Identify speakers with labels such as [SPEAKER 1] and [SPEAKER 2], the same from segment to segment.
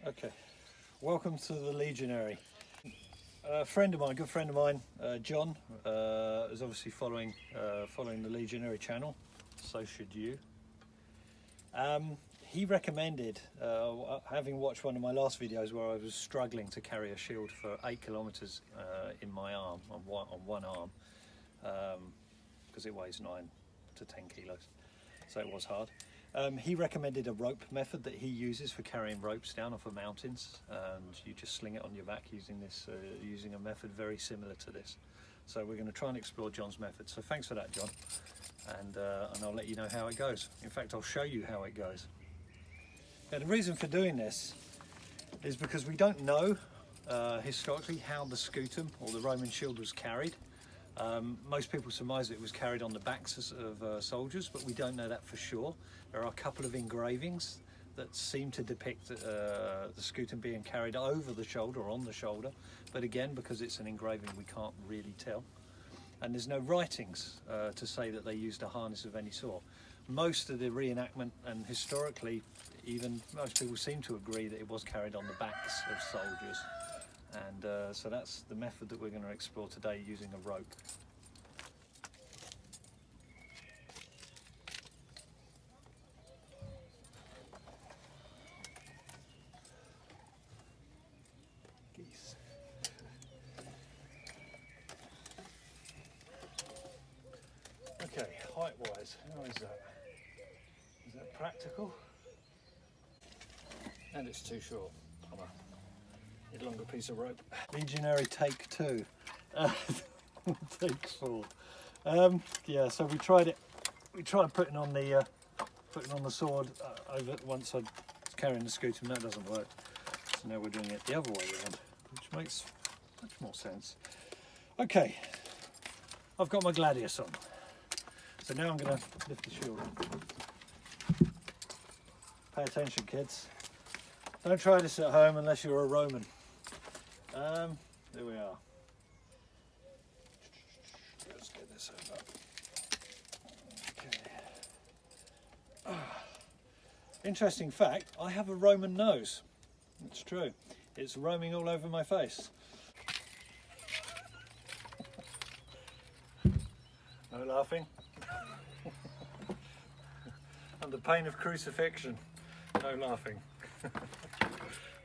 [SPEAKER 1] Okay, welcome to the Legionary. A friend of mine, good friend of mine, John, is obviously following the Legionary channel. So should you. He recommended, having watched one of my last videos where I was struggling to carry a shield for 8 kilometers in my arm, on one arm, because it weighs 9 to 10 kilos, so it was hard. He recommended a rope method that he uses for carrying ropes down off of mountains, and you just sling it on your back using a method very similar to this. So we're going to try and explore John's method. So thanks for that, John, and I'll let you know how it goes. In fact, I'll show you how it goes. Now, the reason for doing this is because we don't know historically how the Scutum, or the Roman shield, was carried. Most people surmise it was carried on the backs of soldiers, but we don't know that for sure. There are a couple of engravings that seem to depict the Scutum being carried over the shoulder or on the shoulder, but again, because it's an engraving, we can't really tell. And there's no writings to say that they used a harness of any sort. Most of the reenactment, and historically even, most people seem to agree that it was carried on the backs of soldiers. And so that's the method that we're going to explore today, using a rope. Geese. Okay, height-wise, how is that? Is that practical? And it's too short. Need a longer piece of rope. Legionary take 2. Take 4. Yeah, so we tried it. We tried putting on the sword over once I was carrying the Scutum. That doesn't work. So now we're doing it the other way around, which makes much more sense. Okay, I've got my gladius on. So now I'm going to lift the shield. Pay attention, kids. Don't try this at home unless you're a Roman. There we are. Let's get this over. Okay. Interesting fact, I have a Roman nose. It's true. It's roaming all over my face. No laughing. Under pain of crucifixion. No laughing.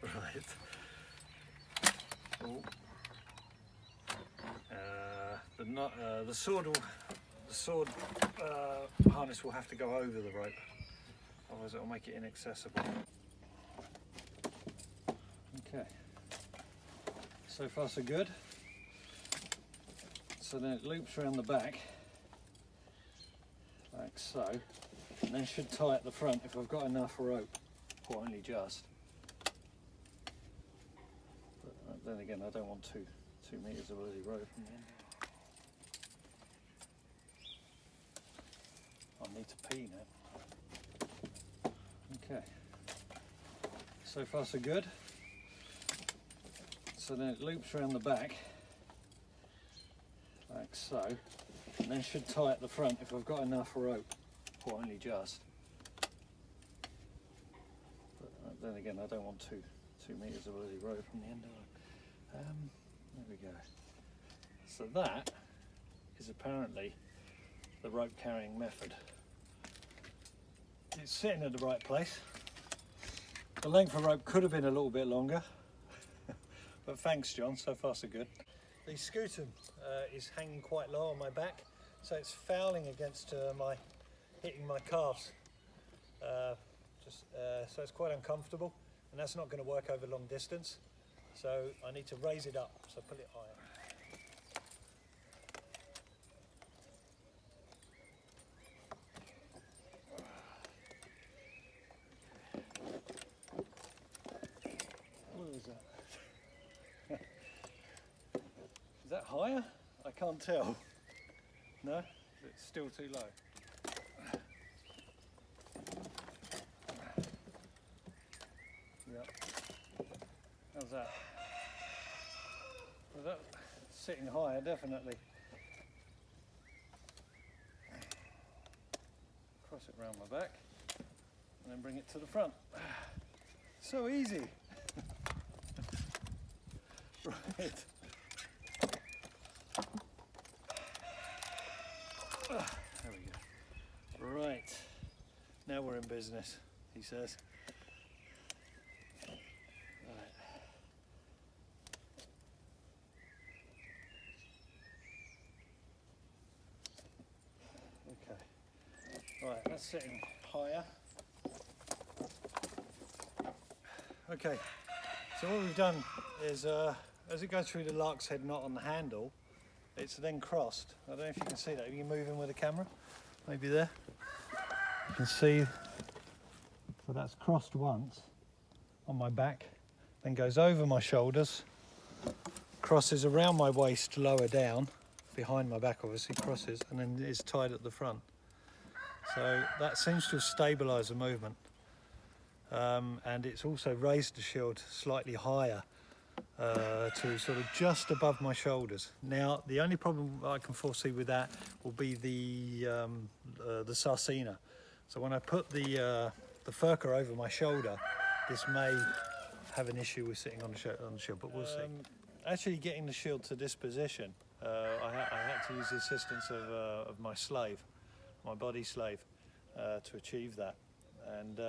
[SPEAKER 1] Right. The sword harness will have to go over the rope, otherwise it will make it inaccessible. Okay. So far so good. So then it loops around the back, like so, and then should tie at the front if I've got enough rope, or only just. But then again, I don't want 2 meters of bloody rope from the end. I need to pee now. Okay. So far so good. So then it loops around the back, like so, and then should tie at the front if I've got enough rope, or only just. But then again, I don't want 2 meters of bloody rope from the end of it. There we go. So that is apparently the rope carrying method. It's sitting at the right place. The length of rope could have been a little bit longer, but thanks, John, so far so good. The Scutum is hanging quite low on my back, so it's fouling against hitting my calves. So it's quite uncomfortable, and that's not going to work over long distance. So I need to raise it up, so pull it higher. What is that? Is that higher? I can't tell. No? It's still too low. Yep. How's that? Well, that's sitting higher, definitely. Cross it round my back and then bring it to the front. So easy. Right. There we go. Right. Now we're in business, he says. Right. Okay. Right, that's sitting higher. Okay, so what we've done is, as it goes through the lark's head knot on the handle, it's then crossed. I don't know if you can see that. If you can move in with the camera, maybe there. You can see, so that's crossed once on my back, then goes over my shoulders, crosses around my waist lower down, behind my back obviously, crosses, and then is tied at the front. So that seems to have stabilised the movement. And it's also raised the shield slightly higher to sort of just above my shoulders. Now, the only problem I can foresee with that will be the sarcina. So when I put the furca over my shoulder, this may have an issue with sitting on the shield, but we'll see. Actually getting the shield to this position, I had to use the assistance of my slave, my body slave, to achieve that. And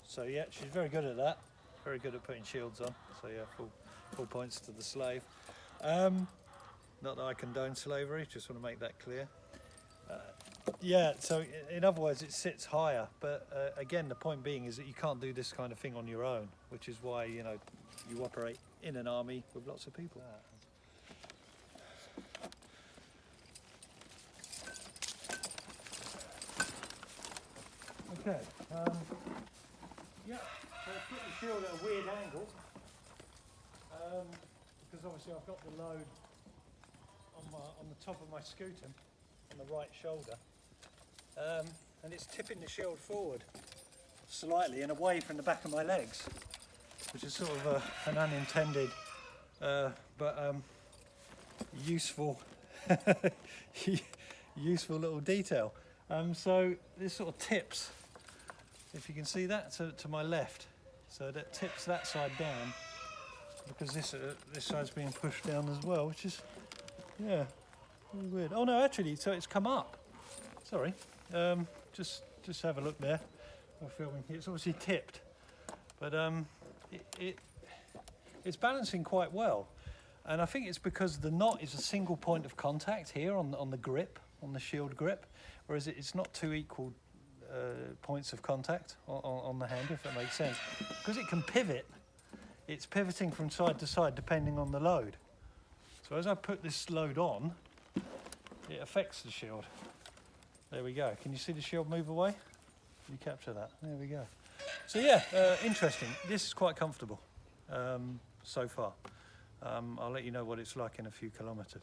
[SPEAKER 1] so yeah, she's very good at that, very good at putting shields on. So yeah, full points to the slave. Not that I condone slavery, just want to make that clear. Yeah, so in other words, it sits higher, but again, the point being is that you can't do this kind of thing on your own, which is why, you know, you operate in an army with lots of people. Okay, yeah, so I put the shield at a weird angle, because obviously I've got the load on the top of my scutum, on the right shoulder, and it's tipping the shield forward slightly and away from the back of my legs, which is sort of an unintended but useful useful little detail. So this sort of tips, if you can see that, to my left, so that tips that side down, because this side's being pushed down as well, which is, yeah, really weird. Oh no, actually, so it's come up. Sorry, just have a look there. I'm filming here. It's obviously tipped, but it's balancing quite well, and I think it's because the knot is a single point of contact here on the grip, on the shield grip, whereas it's not two equal points of contact on the handle, if that makes sense. Because it can pivot, it's pivoting from side to side depending on the load. So as I put this load on, it affects the shield. There we go. Can you see the shield move away? Can you capture that? There we go. So yeah, interesting. This is quite comfortable so far. I'll let you know what it's like in a few kilometres.